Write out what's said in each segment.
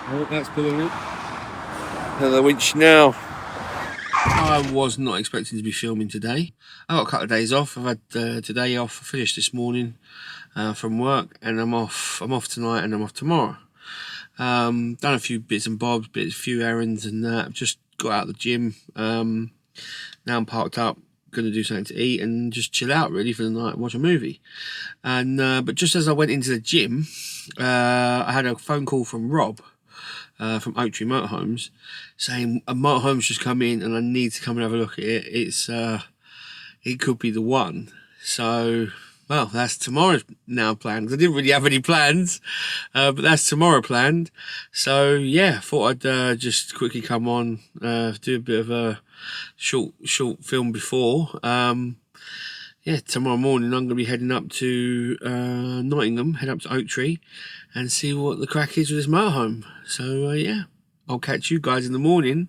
Oh, that's pulling it. Another winch now. I was not expecting to be filming today. I got a couple of days off. I've had today off. I finished this morning from work, and I'm off tonight, and I'm off tomorrow. Done a few bits and bobs, a few errands and that. I've just got out of the gym. Now I'm parked up, going to do something to eat and just chill out really for the night and watch a movie. And but just as I went into the gym, I had a phone call from Rob from Oaktre Motorhomes saying a motorhome's just come in and I need to come and have a look at it. It could be the one. So, well, that's tomorrow's now planned. I didn't really have any plans, but that's tomorrow planned. So, yeah, thought I'd just quickly come on, do a bit of a short film before. Yeah, tomorrow morning I'm going to be heading up to Nottingham, head up to Oaktre and see what the crack is with this motorhome. So, yeah, I'll catch you guys in the morning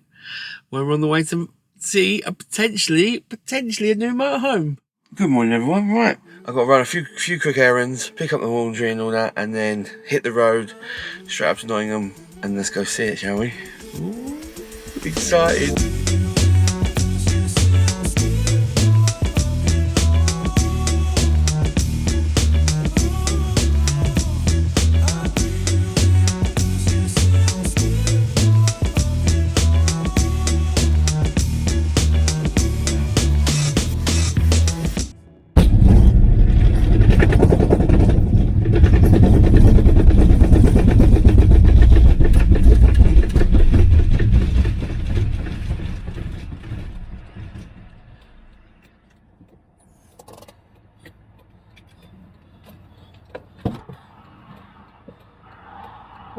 when we're on the way to see a potentially a new motorhome. Good morning, everyone. Right, I've got to run a few quick errands, pick up the laundry and all that, and then hit the road straight up to Nottingham, and let's go see it, shall we? Ooh, excited.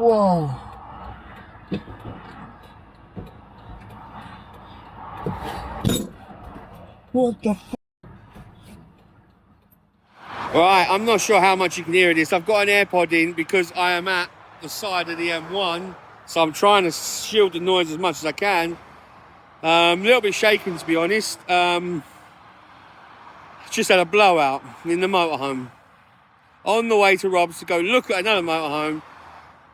Whoa. What the f***? Right, I'm not sure how much you can hear this. I've got an AirPod in because I am at the side of the M1, so I'm trying to shield the noise as much as I can. A little bit shaken, to be honest. Just had a blowout in the motorhome. On the way to Rob's to go look at another motorhome.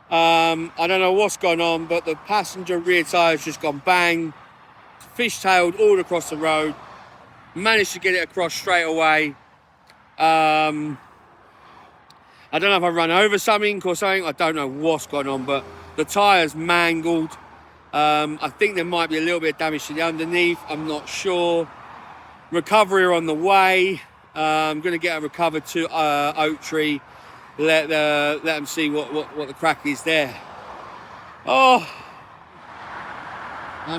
I don't know what's gone on, but the passenger rear tyre's just gone bang, fishtailed all across the road. Managed to get it across straight away. I don't know if I run over something or something. I don't know what's gone on, but the tyre's mangled. I think there might be a little bit of damage to the underneath. I'm not sure. Recovery are on the way. I'm going to get it recovered to Oaktre. Let them see what the crack is there. Oh,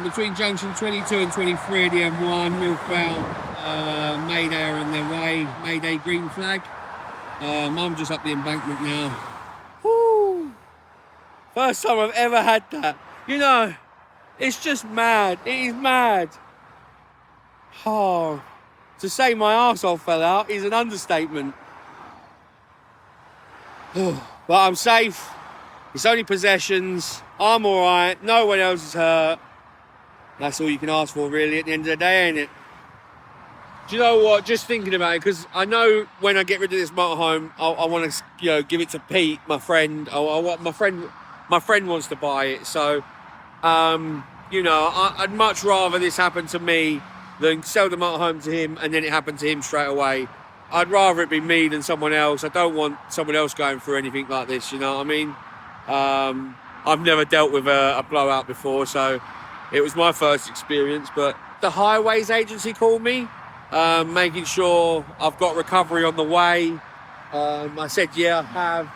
between junction 22 and 23 of the M1, Millfell, Mayday are on their way. Mayday green flag. I'm just up the embankment now. Woo! First time I've ever had that. You know, it's just mad. It is mad. Oh, to say my arsehole fell out is an understatement. But I'm safe. It's only possessions. I'm alright. No one else is hurt. That's all you can ask for, really, at the end of the day, ain't it? Do you know what? Just thinking about it, because I know when I get rid of this motorhome, I want to, give it to Pete, my friend. My friend wants to buy it. So, I'd much rather this happen to me than sell the motorhome to him and then it happened to him straight away. I'd rather it be me than someone else. I don't want someone else going through anything like this, you know what I mean? I've never dealt with a blowout before, so it was my first experience. But the highways agency called me, making sure I've got recovery on the way. I said, yeah, I have.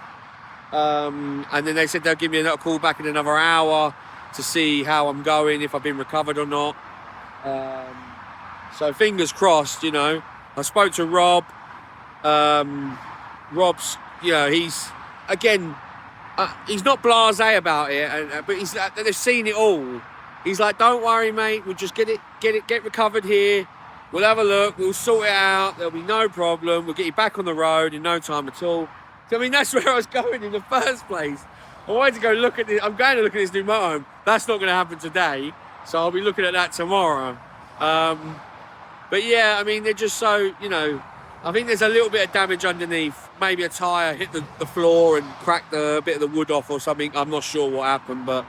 And then they said they'll give me a call back in another hour to see how I'm going, if I've been recovered or not. So fingers crossed, I spoke to Rob. Rob's, he's not blasé about it, but they've seen it all. He's like, don't worry, mate. We'll just get recovered here. We'll have a look. We'll sort it out. There'll be no problem. We'll get you back on the road in no time at all. So, that's where I was going in the first place. I wanted to go look at this. I'm going to look at this new motorhome. That's not going to happen today. So I'll be looking at that tomorrow. But yeah, they're just so, I think there's a little bit of damage underneath. Maybe a tyre hit the floor and cracked a bit of the wood off or something. I'm not sure what happened, but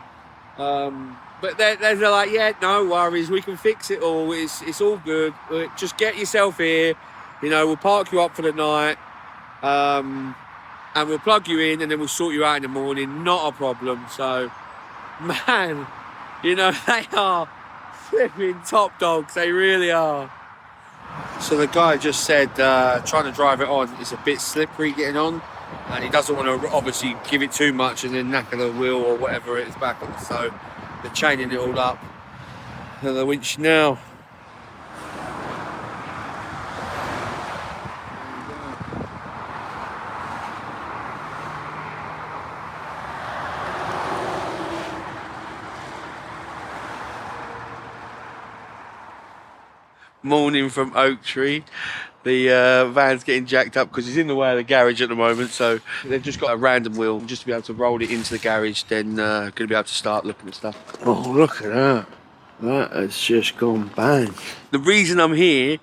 they're like, yeah, no worries, we can fix it all. It's all good. Just get yourself here. You know, we'll park you up for the night, and we'll plug you in, and then we'll sort you out in the morning. Not a problem. So, man, you know, they are flipping top dogs. They really are. So the guy just said trying to drive it on is a bit slippery getting on, and he doesn't want to obviously give it too much and then knacker the wheel or whatever it is back on. So they're chaining it all up. And the winch now. Morning from Oaktre. The van's getting jacked up because he's in the way of the garage at the moment, so they've just got a random wheel just to be able to roll it into the garage, then going to be able to start looking at stuff. Oh, look at that. That has just gone bang. The reason I'm here,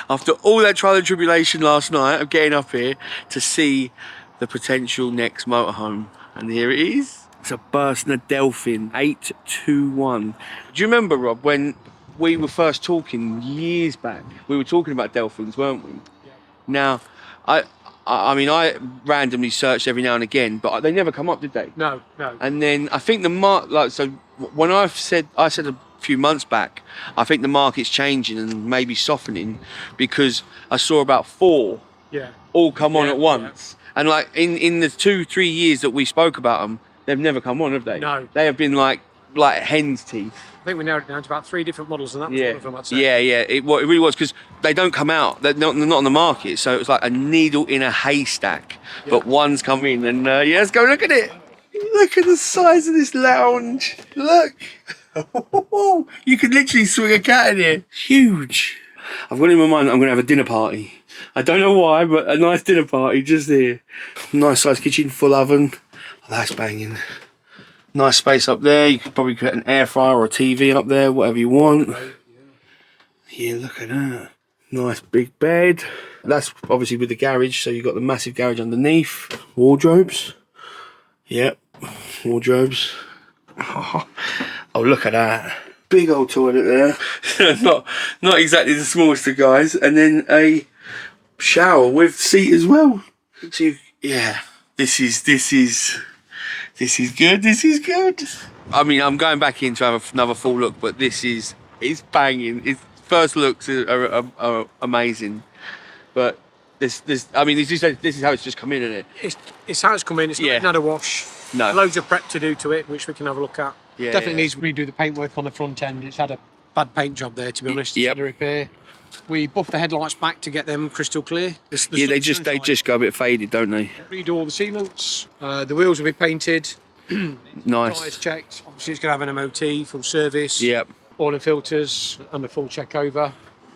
after all that trial and tribulation last night of getting up here to see the potential next motorhome, and here it is. It's a Bursner Delphin 821. Do you remember, Rob, when we were first talking years back? We were talking about Delphins, weren't we? Yeah. Now, I mean, I randomly searched every now and again, but they never come up, did they? No. And then I think so when I said a few months back, I think the market's changing and maybe softening, because I saw about 4 all come on at once. Yeah. And like in the 2-3 years that we spoke about them, they've never come on, have they? No. They have been like hen's teeth. I think we narrowed it down to about 3 different models, and that was one of them, I'd say. Yeah, it really was, because they don't come out. They're not on the market, so it's like a needle in a haystack. Yeah. But one's come in, and let's go look at it. Look at the size of this lounge. Look. You could literally swing a cat in here. Huge. I've got in my mind that I'm going to have a dinner party. I don't know why, but a nice dinner party just here. Nice size kitchen, full oven. Oh, that's banging. Nice space up there. You could probably put an air fryer or a TV up there, whatever you want. Yeah, look at that. Nice big bed. That's obviously with the garage, so you've got the massive garage underneath. Wardrobes. Yep, wardrobes. Oh, look at that. Big old toilet there. not exactly the smallest of guys. And then a shower with seat as well. So this is good. This is good. I mean, I'm going back in to have another full look, but it's banging. Its first looks are amazing, but this is how it's just come in, isn't it? It's how it's come in. It's not had a wash. No. Loads of prep to do to it, which we can have a look at. Yeah, definitely needs to redo the paintwork on the front end. It's had a bad paint job there, to be honest. It's under repair. We buffed the headlights back to get them crystal clear. They just go a bit faded, don't they? Redo all the sealants. The wheels will be painted. Nice. Tyres checked. Obviously, it's going to have an MOT, full service. Yep. Oil and filters and a full check over.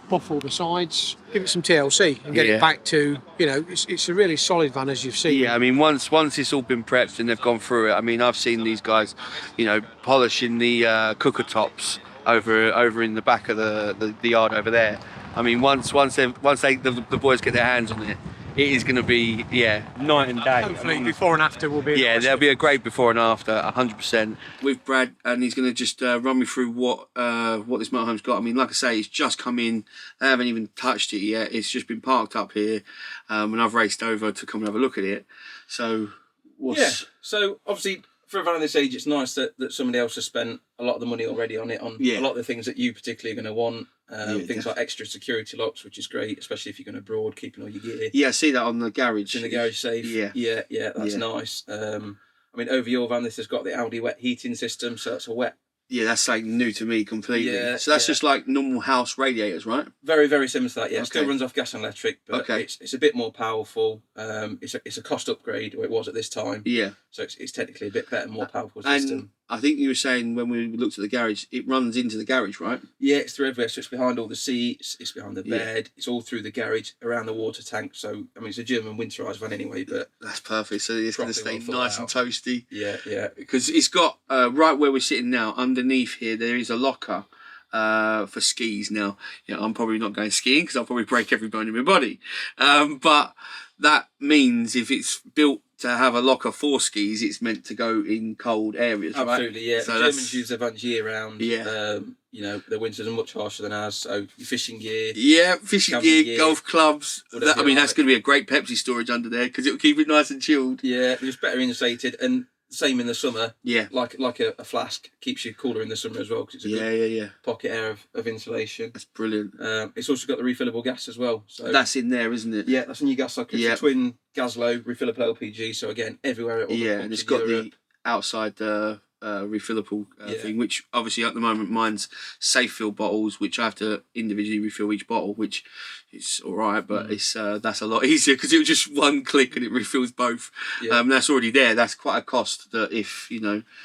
Buff all the sides, give it some TLC and get it back to, it's a really solid van, as you've seen. Yeah, I mean, once it's all been prepped and they've gone through it, I mean, I've seen these guys, polishing the cooker tops over in the back of the yard over there. I mean, once the boys get their hands on it, it is going to be, night and day. Hopefully, before and after will be. Yeah, there'll be a great before and after, 100%. With Brad, and he's going to just run me through what this motorhome's got. I mean, like I say, it's just come in. They haven't even touched it yet. It's just been parked up here, and I've raced over to come and have a look at it. So, so obviously, for a van of this age, it's nice that somebody else has spent a lot of the money already on it, a lot of the things that you particularly are going to want. Things like extra security locks, which is great, especially if you're going abroad, keeping all your gear. Yeah, I see that on the garage. It's in the garage safe. Yeah, that's nice. I mean, over your van, this has got the Audi wet heating system, so it's a wet. Yeah, that's like new to me completely. Yeah, so that's just like normal house radiators, right? Very, very similar to that. Yeah, it still runs off gas and electric, but it's a bit more powerful. It's a cost upgrade, or it was at this time. Yeah. So it's technically a bit better, more powerful system. And I think you were saying when we looked at the garage, it runs into the garage, right? Yeah, it's through everywhere. So it's behind all the seats, it's behind the bed, it's all through the garage, around the water tank. So, I mean, it's a German winterised van anyway, but... That's perfect. So it's going to stay nice and toasty. Yeah. Because it's got, right where we're sitting now, underneath here, there is a locker for skis. Now, I'm probably not going skiing because I'll probably break every bone in my body. But that means if it's built to have a locker for skis, it's meant to go in cold areas, right? Absolutely, yeah. So the Germans use their vans year round. Yeah. Their winters are much harsher than ours, so your fishing gear. Yeah, fishing gear, golf clubs. That's going to be a great Pepsi storage under there because it'll keep it nice and chilled. Yeah, it's better insulated, and same in the summer. Yeah. Like a flask keeps you cooler in the summer as well because it's a good pocket air of insulation. That's brilliant. It's also got the refillable gas as well. So that's in there, isn't it? Yeah, that's in your gas socket. It's a twin Gaslow refillable LPG. So again, everywhere it all and it's got the outside refillable thing, which obviously at the moment mine's safe fill bottles, which I have to individually refill each bottle, which is all right, but it's that's a lot easier because it was just one click and it refills both. That's already there. That's quite a cost that if if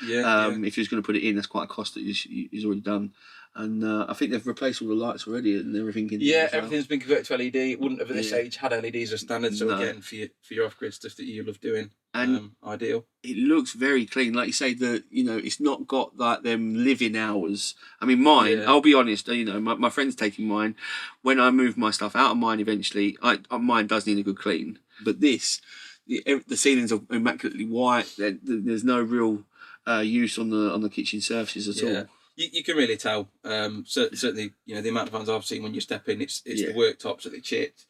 you're going to put it in, that's quite a cost that is already done. And I think they've replaced all the lights already and everything. Everything's been converted to LED. It wouldn't have at this age had LEDs as standard. So again, for your off-grid stuff that you love doing, and ideal. It looks very clean, like you say. It's not got like them living hours. I mean, mine. I'll be honest. My friend's taking mine. When I move my stuff out of mine, eventually, mine does need a good clean. But the ceilings are immaculately white. There's no real use on the kitchen surfaces at all. You can really tell. Certainly, the amount of vans I've seen when you step in, it's the worktops that they chipped.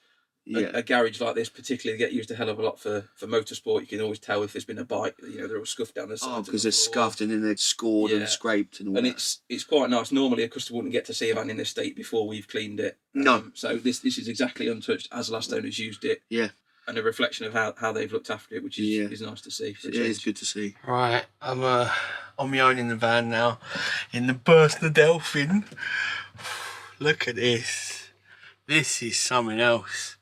A garage like this particularly get used a hell of a lot for motorsport. You can always tell if there's been a bite. They're all scuffed down the sides. Oh, because they're scuffed and then they're scored and scraped and all that. And it's quite nice. Normally, a customer wouldn't get to see a van in this state before we've cleaned it. No. So this is exactly untouched as last owners used it. Yeah. And a reflection of how they've looked after it, which is nice to see. It is good to see. Right, I'm on my own in the van now, in the Burst the Delphin. Look at this. This is something else.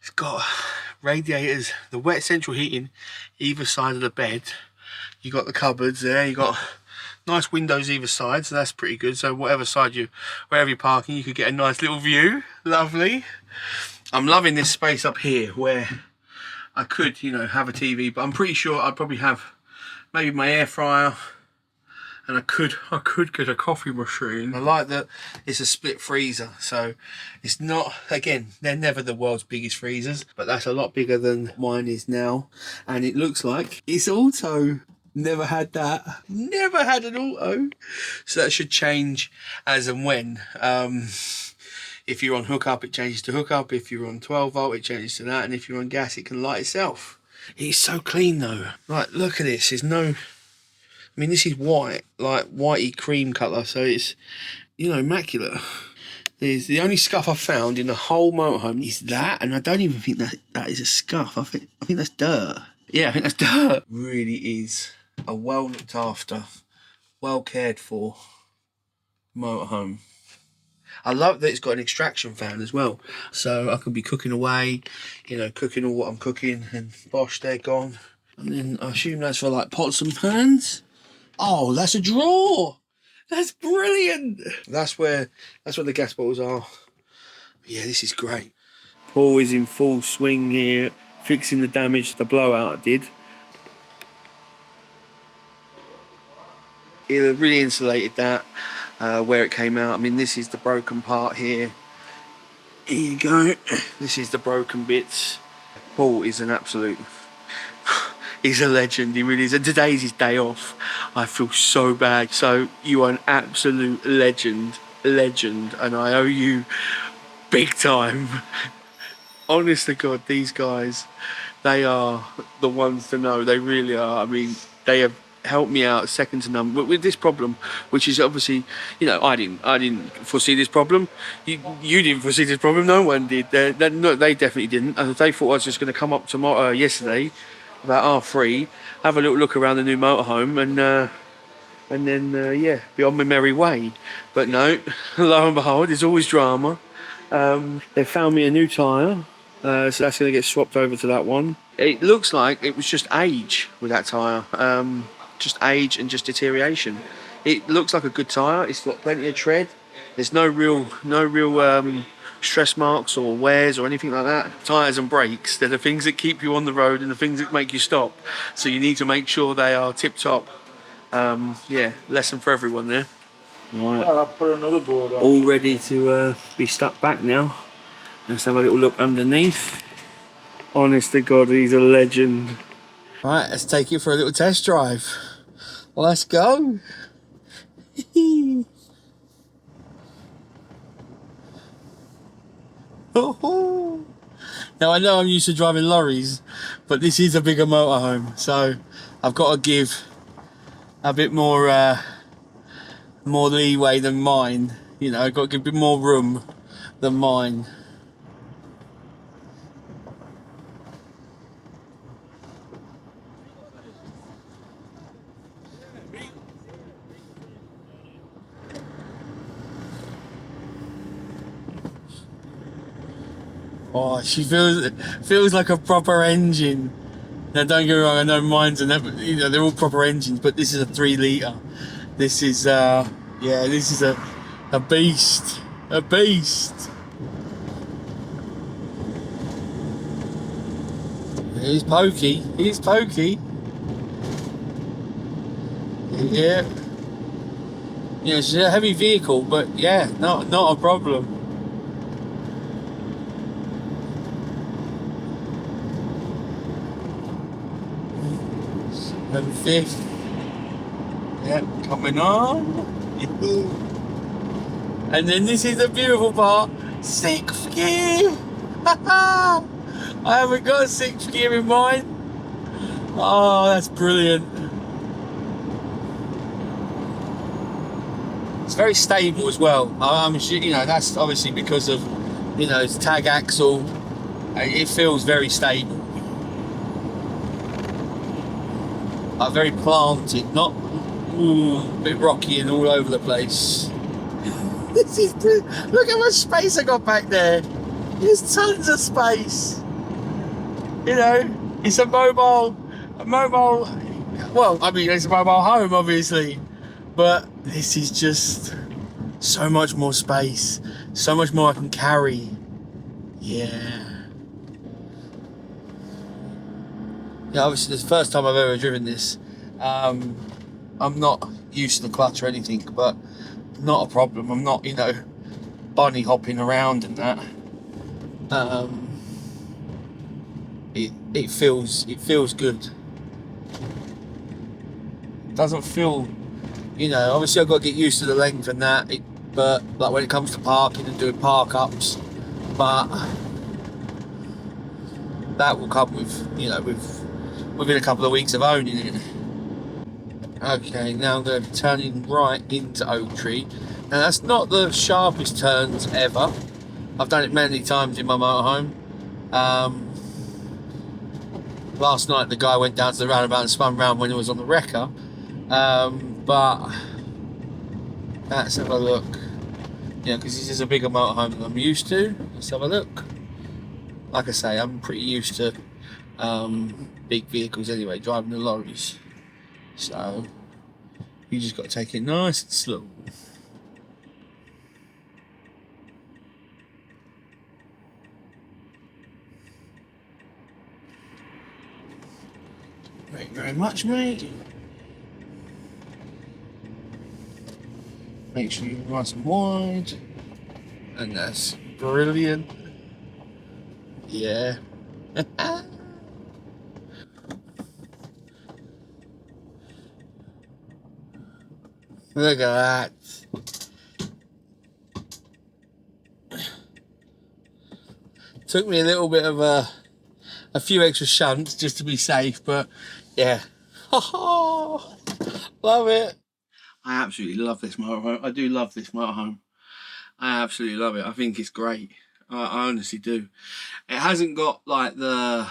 It's got radiators, the wet central heating either side of the bed. You got the cupboards there. You got nice windows either side, so that's pretty good. So wherever you're parking, you could get a nice little view. Lovely. I'm loving this space up here where I could, have a TV, but I'm pretty sure I'd probably have maybe my air fryer, and I could get a coffee machine. I like that it's a split freezer, so it's not, again, they're never the world's biggest freezers, but that's a lot bigger than mine is now, and it looks like it's auto. Never had that. Never had an auto. So that should change as and when. If you're on hookup, it changes to hookup. If you're on 12 volt, it changes to that. And if you're on gas, it can light itself. It's so clean though. Right, look at this. There's no... I mean, this is white, like whitey cream colour. So it's, immaculate. There's the only scuff I've found in the whole motorhome is that. And I don't even think that is a scuff. I think that's dirt. Yeah, I think that's dirt. Really is a well looked after, well cared for motorhome. I love that it's got an extraction fan as well, so I can be cooking away, cooking all what I'm cooking, and bosh, they're gone. And then I assume that's for like pots and pans. Oh, that's a drawer. That's brilliant. That's where the gas bottles are. Yeah, this is great. Paul is in full swing here, fixing the damage the blowout did. It really insulated that. Where it came out. I mean, this is the broken part here. Here you go. This is the broken bits. Paul is an absolute... He's a legend, he really is. And today's his day off. I feel so bad. So you are an absolute legend. And I owe you big time. Honest to God, these guys, they are the ones to know. They really are. I mean, they have helped me out second to none with this problem, which is obviously, I didn't foresee this problem. You didn't foresee this problem. No one did. No, they definitely didn't. And they thought I was just going to come up tomorrow, yesterday, about 3:30, have a little look around the new motorhome, and then be on my merry way. But no, lo and behold, there's always drama. They found me a new tyre, so that's going to get swapped over to that one. It looks like it was just age with that tyre. Just age and just deterioration. It looks like a good tyre. It's got plenty of tread. There's no real stress marks or wears or anything like that. Tyres and brakes, they're the things that keep you on the road and the things that make you stop. So you need to make sure they are tip top. Lesson for everyone there. Right. Well, I'll put another board on. All ready to be stuck back now. Let's have a little look underneath. Honest to God, he's a legend. Right, let's take it for a little test drive. Let's go. Now I know I'm used to driving lorries, but this is a bigger motorhome, so I've got to give a bit more more leeway than mine. You know, I've got to give a bit more room than mine. Oh, she feels like a proper engine. Now don't get me wrong, I know mine's you know, they're all proper engines, but this is a 3 litre. This is yeah, this is a beast. A beast. He's pokey. He's pokey. Yeah. Yeah, it's a heavy vehicle, but yeah, not a problem. And fifth. Yep, coming on. And then this is the beautiful part. 6th gear. I haven't got a 6th gear in mine. Oh, that's brilliant. It's very stable as well. I'm sure, you know, that's obviously because of, you know, it's tag axle. It feels very stable. Very planted, not a bit rocky and all over the place. This is brilliant. Look how much space I got back there. There's tons of space. You know, it's a mobile, well, I mean, it's a mobile home, obviously, but this is just so much more space, so much more I can carry. Yeah. Yeah, obviously, it's the first time I've ever driven this. I'm not used to the clutch or anything, but not a problem. I'm not, you know, bunny hopping around and that. It feels good. It doesn't feel, you know, obviously I've got to get used to the length and that. But like when it comes to parking and doing park ups, but that will come with, you know, within a couple of weeks of owning it. Okay, now I'm going to be turning right into Oaktre. Now that's not the sharpest turns ever. I've done it many times in my motorhome. Last night the guy went down to the roundabout and spun round when he was on the wrecker. But let's have a look. Yeah, because this is a bigger motorhome than I'm used to. Let's have a look. Like I say, I'm pretty used to big vehicles anyway, driving the lorries. So you just got to take it nice and slow. Thank you very much, mate. Make sure you're nice and wide. And that's brilliant. Yeah. Look at that. Took me a little bit of a few extra shunts just to be safe, but yeah. Love it. I absolutely love this motorhome. I do love this motorhome. I absolutely love it. I think it's great. I honestly do. It hasn't got like the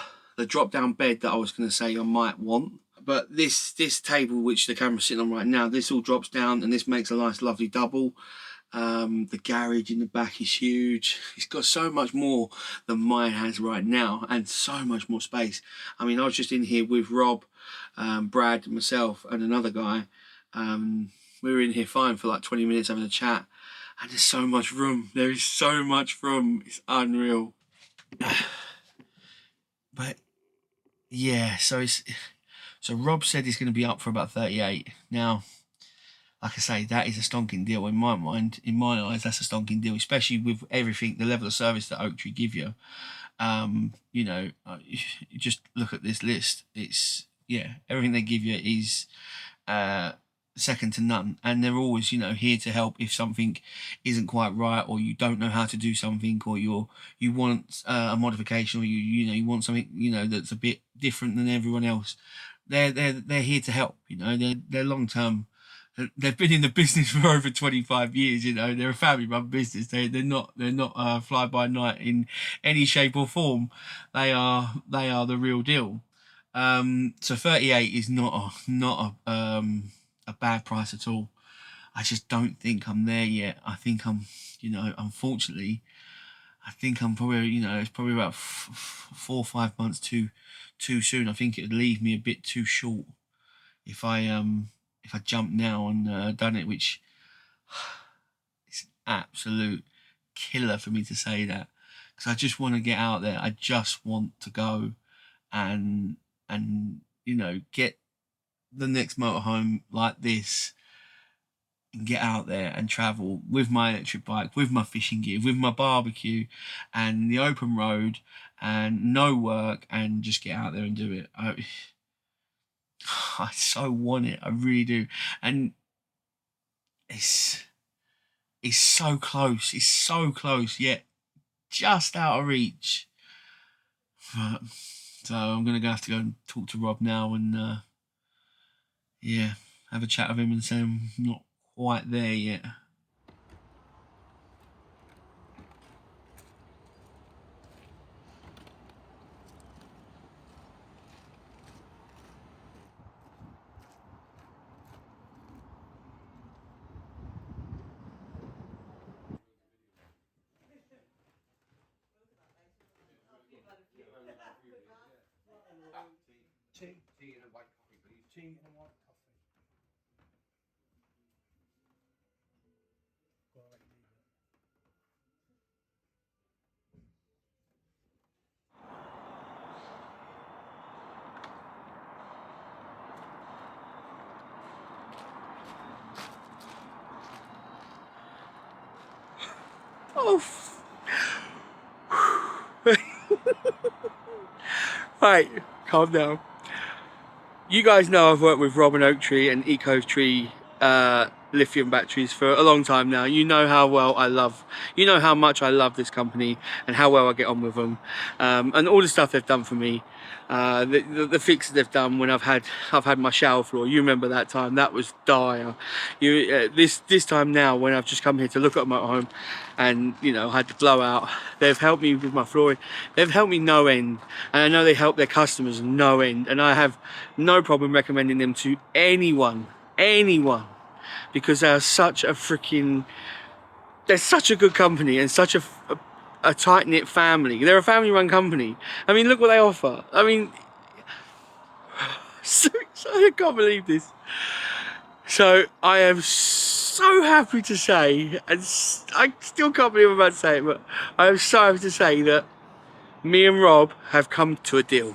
drop down bed that I was going to say I might want. But this table which the camera's sitting on right now, this all drops down and this makes a nice lovely double. The garage in the back is huge. It's got so much more than mine has right now and so much more space. I mean, I was just in here with Rob, Brad, myself and another guy. We were in here fine for like 20 minutes having a chat and there's so much room. There is so much room. It's unreal. But yeah, so Rob said he's going to be up for about 38. Now, like I say, that is a stonking deal in my mind. In my eyes, that's a stonking deal, especially with everything, the level of service that Oaktre give you. You know, you just look at this list. It's, yeah, everything they give you is second to none, and they're always, you know, here to help if something isn't quite right, or you don't know how to do something, or you want a modification, or you know, you want something, you know, that's a bit different than everyone else. They're here to help. You know, they're long term. They've been in the business for over 25 years. You know, they're a family-run business. They're not fly by night in any shape or form. They are the real deal. So 38 is not a bad price at all. I just don't think I'm there yet. I think I'm, you know, unfortunately, I think I'm probably, you know, it's probably about 4 or 5 months too soon. I think it would leave me a bit too short if I jumped now and done it, which it's absolute killer for me to say that, because I just want to get out there. I just want to go and you know, get the next motorhome like this and get out there and travel with my electric bike, with my fishing gear, with my barbecue and the open road and no work, and just get out there and do it. I so want it, I really do. And it's so close, yet just out of reach. But, so I'm gonna have to go and talk to Rob now and yeah, have a chat with him and say I'm not quite there yet. Tea and a white coffee, please. Tea and a white coffee. Oh. Right, calm down. You guys know I've worked with Rob and Oaktre and Ecotree lithium batteries for a long time now. You know how much I love this company and how well I get on with them, and all the stuff they've done for me. The fixes they've done when I've had my shower floor. You remember that time? That was dire. This time now, when I've just come here to look at a motorhome, and you know, had the blowout, they've helped me with my flooring. They've helped me no end, and I know they help their customers no end. And I have no problem recommending them to anyone, because they're such a good company and such a tight-knit family. They're a family-run company. I mean, look what they offer. I mean, so I can't believe this. So I am so happy to say, and I still can't believe I'm about to say it, but I am so happy to say that me and Rob have come to a deal.